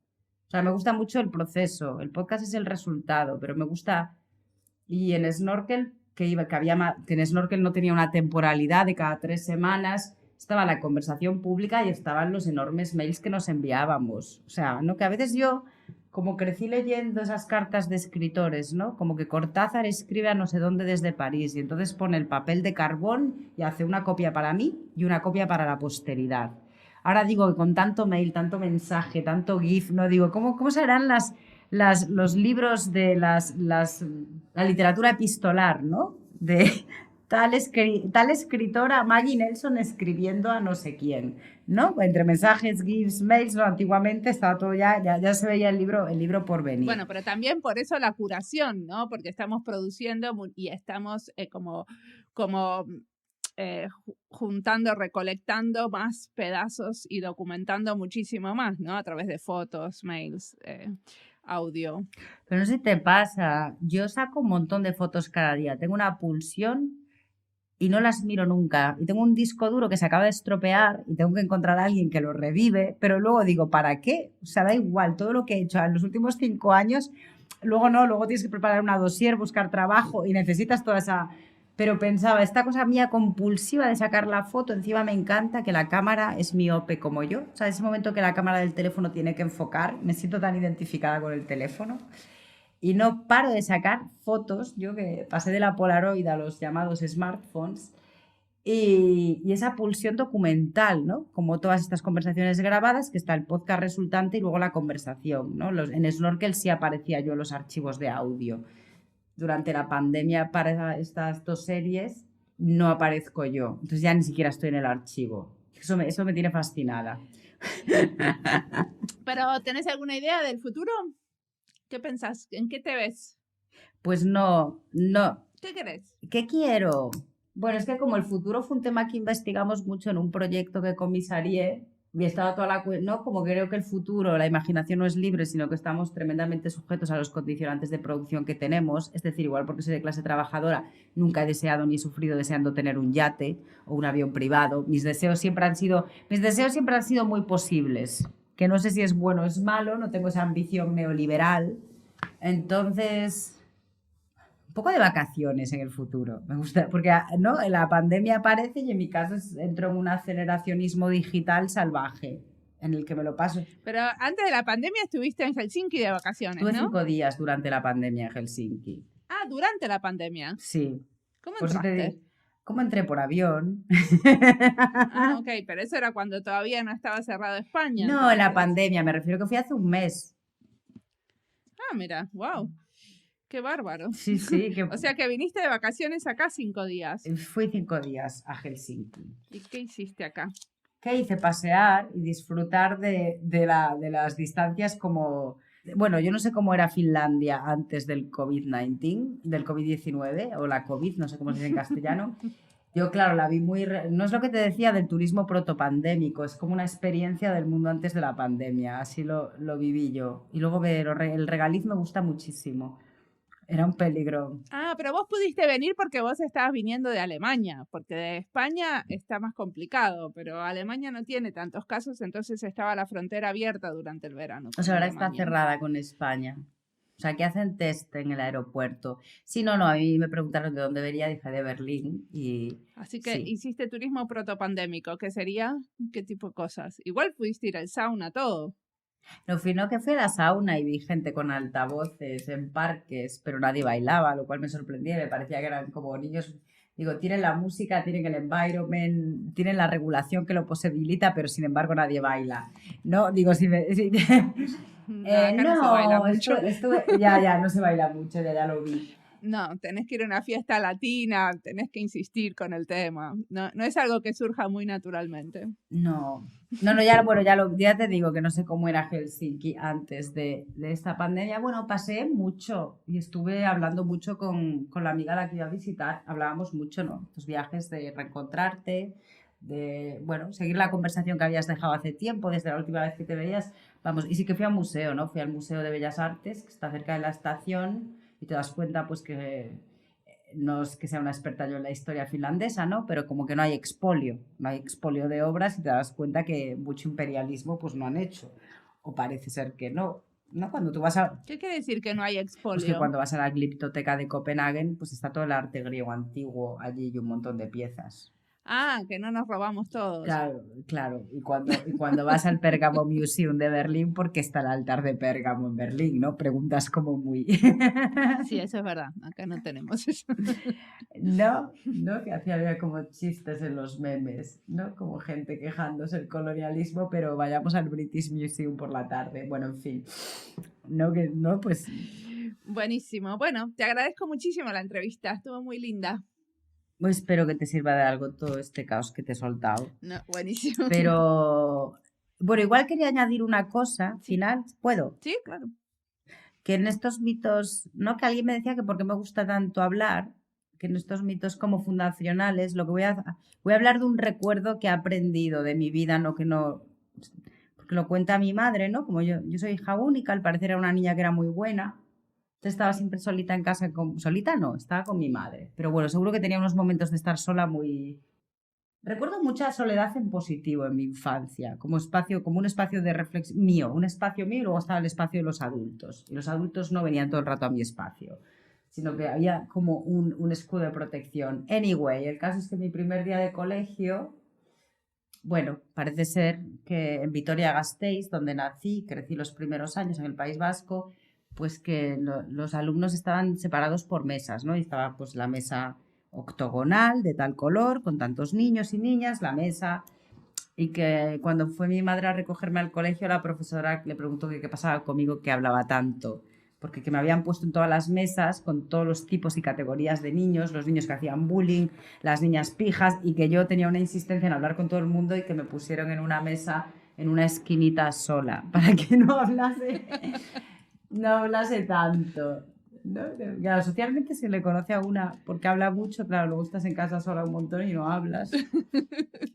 O sea, me gusta mucho el proceso. El podcast es el resultado, pero me gusta. Y en Snorkel, que en Snorkel no tenía una temporalidad de cada 3 semanas, estaba la conversación pública y estaban los enormes mails que nos enviábamos. O sea, ¿no? Que a veces yo, como crecí leyendo esas cartas de escritores, ¿no? Como que Cortázar escribe a no sé dónde desde París y entonces pone el papel de carbón y hace una copia para mí y una copia para la posteridad. Ahora digo que con tanto mail, tanto mensaje, tanto GIF, no digo, ¿cómo serán los libros de la literatura epistolar, ¿no? De tal escritora, Maggie Nelson, escribiendo a no sé quién, ¿no? Entre mensajes, GIFs, mails, ¿no? Antiguamente estaba todo ya se veía el libro por venir. Bueno, pero también por eso la curación, ¿no? Porque estamos produciendo y estamos juntando, recolectando más pedazos y documentando muchísimo más, ¿no? A través de fotos, mails, audio. Pero no sé si te pasa, yo saco un montón de fotos cada día, tengo una pulsión y no las miro nunca. Y tengo un disco duro que se acaba de estropear y tengo que encontrar a alguien que lo revive, pero luego digo, ¿para qué? O sea, da igual, todo lo que he hecho en los últimos 5 años, luego tienes que preparar una dossier, buscar trabajo y necesitas toda esa... Pero pensaba, esta cosa mía compulsiva de sacar la foto, encima me encanta que la cámara es miope como yo. O sea, ese momento que la cámara del teléfono tiene que enfocar, me siento tan identificada con el teléfono. Y no paro de sacar fotos, yo que pasé de la Polaroid a los llamados smartphones, y esa pulsión documental, ¿no? Como todas estas conversaciones grabadas, que está el podcast resultante y luego la conversación, ¿no? En Snorkel sí aparecía yo en los archivos de audio. Durante la pandemia para estas 2 series no aparezco yo, entonces ya ni siquiera estoy en el archivo. Eso me tiene fascinada. ¿Pero tenés alguna idea del futuro? ¿Qué pensás? ¿En qué te ves? Pues no. ¿Qué querés? ¿Qué quiero? Bueno, es que como el futuro fue un tema que investigamos mucho en un proyecto que comisarié, y estaba ¿no? Como creo que el futuro, la imaginación no es libre, sino que estamos tremendamente sujetos a los condicionantes de producción que tenemos. Es decir, igual porque soy de clase trabajadora, nunca he deseado ni he sufrido deseando tener un yate o un avión privado. Mis deseos siempre han sido muy posibles, que no sé si es bueno o es malo, no tengo esa ambición neoliberal. Entonces, un poco de vacaciones en el futuro. Me gusta, porque ¿no? La pandemia aparece y en mi caso entro en un aceleracionismo digital salvaje, en el que me lo paso. Pero antes de la pandemia estuviste en Helsinki de vacaciones, Estuve ¿no? 5 días durante la pandemia en Helsinki. Ah, durante la pandemia. Sí. ¿Cómo Por eso entraste? ¿Cómo entré? Por avión. Ah, ok, pero eso era cuando todavía no estaba cerrado España. No, en la pandemia, me refiero que fui hace un mes. Ah, mira, wow. Qué bárbaro. Sí. O sea que viniste de vacaciones acá 5 días. Fui 5 días a Helsinki. ¿Y qué hiciste acá? ¿Qué hice? Pasear y disfrutar de las distancias como... Bueno, yo no sé cómo era Finlandia antes del COVID-19, del COVID-19 o la COVID, no sé cómo se dice en castellano. Yo, claro, la vi muy... No es lo que te decía del turismo protopandémico, es como una experiencia del mundo antes de la pandemia, así lo viví yo. Y luego el regaliz me gusta muchísimo. Era un peligro. Ah, pero vos pudiste venir porque vos estabas viniendo de Alemania, porque de España está más complicado, pero Alemania no tiene tantos casos, entonces estaba la frontera abierta durante el verano. O sea, ahora Alemania. está cerrada con España. O sea, que hacen test en el aeropuerto. Sí, no, a mí me preguntaron de dónde venía, dije de Berlín. Así que sí. hiciste turismo protopandémico, ¿qué sería? ¿Qué tipo de cosas? Igual pudiste ir al sauna, todo. No fui a la sauna y vi gente con altavoces en parques, pero nadie bailaba, lo cual me sorprendía, me parecía que eran como niños Digo, tienen la música, tienen el environment, tienen la regulación que lo posibilita, pero sin embargo nadie baila. No, digo, si me... si- No, acá no se baila mucho. ya, no se baila mucho, ya lo vi. No, tenés que ir a una fiesta latina, tenés que insistir con el tema. No, no es algo que surja muy naturalmente. No, ya te digo que no sé cómo era Helsinki antes de esta pandemia. Bueno, pasé mucho y estuve hablando mucho con la amiga a la que iba a visitar. Hablábamos mucho, ¿no? Los viajes de reencontrarte, de, bueno, seguir la conversación que habías dejado hace tiempo, desde la última vez que te veías. Vamos, y sí que fui al museo, ¿no? Fui al Museo de Bellas Artes, que está cerca de la estación, y te das cuenta, pues, que no es que sea una experta yo en la historia finlandesa, ¿no? Pero como que no hay expolio de obras y te das cuenta que mucho imperialismo pues no han hecho. O parece ser que no. ¿No? Cuando tú vas a... ¿Qué quiere decir que no hay expolio? Pues que cuando vas a la Gliptoteca de Copenhague, pues está todo el arte griego antiguo allí y un montón de piezas. Ah, que no nos robamos todos. Claro. Y cuando vas al Pergamo Museum de Berlín, porque está el altar de Pérgamo en Berlín, ¿no? Preguntas como muy... Sí, eso es verdad. Acá no tenemos eso. No, que había como chistes en los memes, ¿no? Como gente quejándose del colonialismo, pero vayamos al British Museum por la tarde. Bueno, en fin. No, pues... Buenísimo. Bueno, te agradezco muchísimo la entrevista. Estuvo muy linda. Pues espero que te sirva de algo todo este caos que te he soltado. No, buenísimo. Pero, bueno, igual quería añadir una cosa final. ¿Puedo? Sí, claro. Que en estos mitos, ¿no? Que alguien me decía que por qué me gusta tanto hablar, que en estos mitos como fundacionales, lo que voy a hablar de un recuerdo que he aprendido de mi vida, porque lo cuenta mi madre, ¿no? Como yo soy hija única, al parecer era una niña que era muy buena. Estaba siempre solita en casa, solita no, estaba con mi madre. Pero bueno, seguro que tenía unos momentos de estar sola muy... Recuerdo mucha soledad en positivo en mi infancia, como un espacio de reflexión mío, un espacio mío y luego estaba el espacio de los adultos. Y los adultos no venían todo el rato a mi espacio, sino que había como un escudo de protección. Anyway, el caso es que mi primer día de colegio, bueno, parece ser que en Vitoria-Gasteiz, donde nací, crecí los primeros años en el País Vasco, pues que los alumnos estaban separados por mesas, ¿no? Y estaba pues la mesa octogonal de tal color, con tantos niños y niñas, la mesa, y que cuando fue mi madre a recogerme al colegio, la profesora le preguntó qué pasaba conmigo, que hablaba tanto, porque que me habían puesto en todas las mesas con todos los tipos y categorías de niños, los niños que hacían bullying, las niñas pijas, y que yo tenía una insistencia en hablar con todo el mundo y que me pusieron en una mesa, en una esquinita sola, para que no hablase tanto. ¿No? Claro, socialmente se le conoce a una porque habla mucho, claro, luego estás en casa sola un montón y no hablas.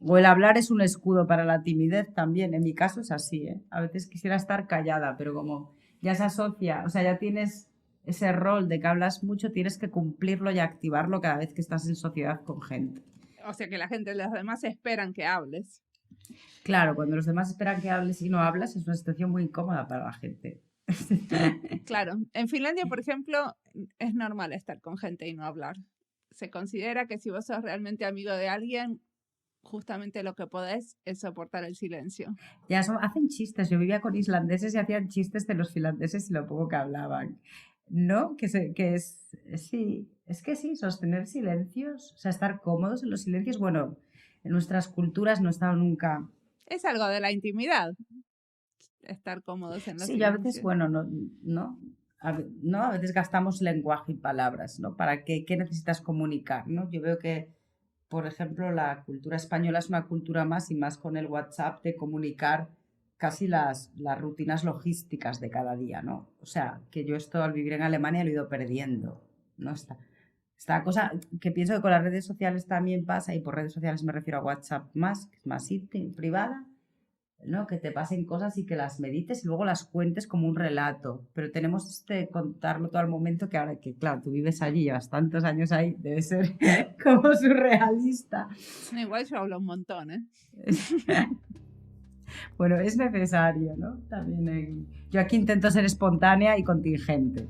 O el hablar es un escudo para la timidez también, en mi caso es así, ¿eh? A veces quisiera estar callada, pero como ya se asocia, o sea, ya tienes ese rol de que hablas mucho, tienes que cumplirlo y activarlo cada vez que estás en sociedad con gente. O sea, que los demás esperan que hables. Claro, cuando los demás esperan que hables y no hablas es una situación muy incómoda para la gente. Claro, en Finlandia, por ejemplo, es normal estar con gente y no hablar. Se considera que si vos sos realmente amigo de alguien, justamente lo que podés es soportar el silencio. Ya hacen chistes. Yo vivía con islandeses y hacían chistes de los finlandeses y lo poco que hablaban. ¿No? Sí, es que sí, sostener silencios, o sea, estar cómodos en los silencios. Bueno, en nuestras culturas no he estado nunca. Es algo de la intimidad. Estar cómodos en los silencios. Yo a veces, a veces gastamos lenguaje y palabras, ¿no? ¿Para qué necesitas comunicar, ¿no? Yo veo que, por ejemplo, la cultura española es una cultura más y más con el WhatsApp de comunicar casi las rutinas logísticas de cada día, ¿no? O sea, que yo esto al vivir en Alemania lo he ido perdiendo, ¿no? Esta cosa que pienso que con las redes sociales también pasa, y por redes sociales me refiero a WhatsApp más, que es más privada, ¿no? Que te pasen cosas y que las medites y luego las cuentes como un relato, pero tenemos contarlo todo al momento, que ahora que claro, tú vives allí, llevas tantos años ahí, debe ser como surrealista. Igual yo hablo un montón, ¿eh? Bueno, es necesario, ¿no? También yo aquí intento ser espontánea y contingente.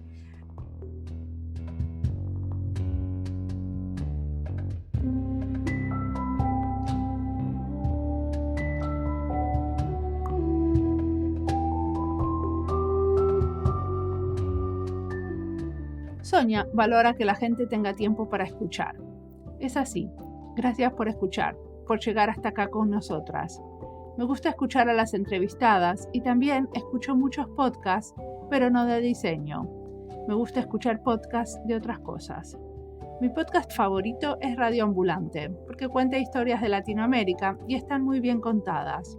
Sonia valora que la gente tenga tiempo para escuchar. Es así. Gracias por escuchar, por llegar hasta acá con nosotras. Me gusta escuchar a las entrevistadas y también escucho muchos podcasts, pero no de diseño. Me gusta escuchar podcasts de otras cosas. Mi podcast favorito es Radio Ambulante, porque cuenta historias de Latinoamérica y están muy bien contadas.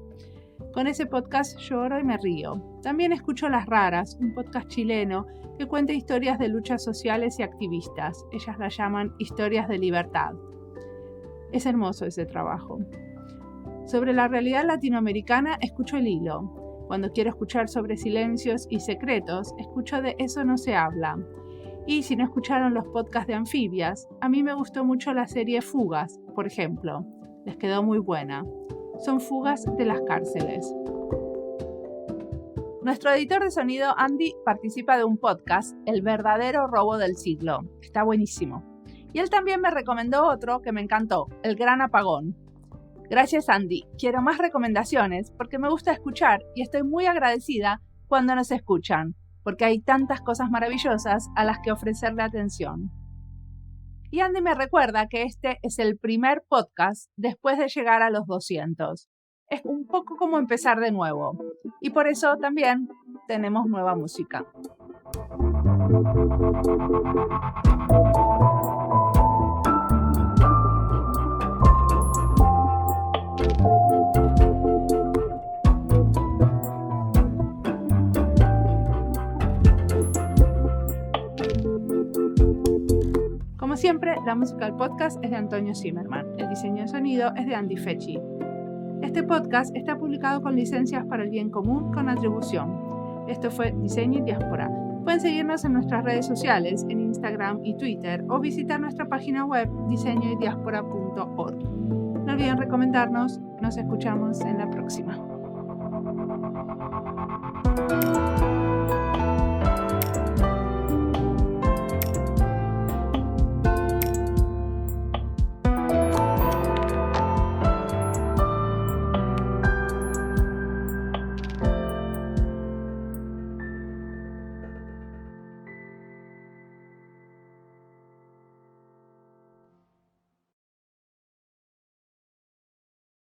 Con ese podcast lloro y me río. También escucho Las Raras, un podcast chileno que cuenta historias de luchas sociales y activistas. Ellas la llaman historias de libertad. Es hermoso ese trabajo. Sobre la realidad latinoamericana escucho El Hilo. Cuando quiero escuchar sobre silencios y secretos, escucho de Eso no se habla. Y si no escucharon los podcasts de Anfibias, a mí me gustó mucho la serie Fugas, por ejemplo. Les quedó muy buena. Son fugas de las cárceles. Nuestro editor de sonido, Andy, participa de un podcast, El verdadero robo del siglo. Está buenísimo. Y él también me recomendó otro que me encantó, El gran apagón. Gracias, Andy. Quiero más recomendaciones porque me gusta escuchar y estoy muy agradecida cuando nos escuchan, porque hay tantas cosas maravillosas a las que ofrecerle atención. Y Andy me recuerda que este es el primer podcast después de llegar a los 200. Es un poco como empezar de nuevo. Y por eso también tenemos nueva música. Como siempre, la música del podcast es de Antonio Zimmerman. El diseño de sonido es de Andy Fechi. Este podcast está publicado con licencias para el bien común con atribución. Esto fue Diseño y Diáspora. Pueden seguirnos en nuestras redes sociales, en Instagram y Twitter, o visitar nuestra página web diseñoydiaspora.org. No olviden recomendarnos. Nos escuchamos en la próxima.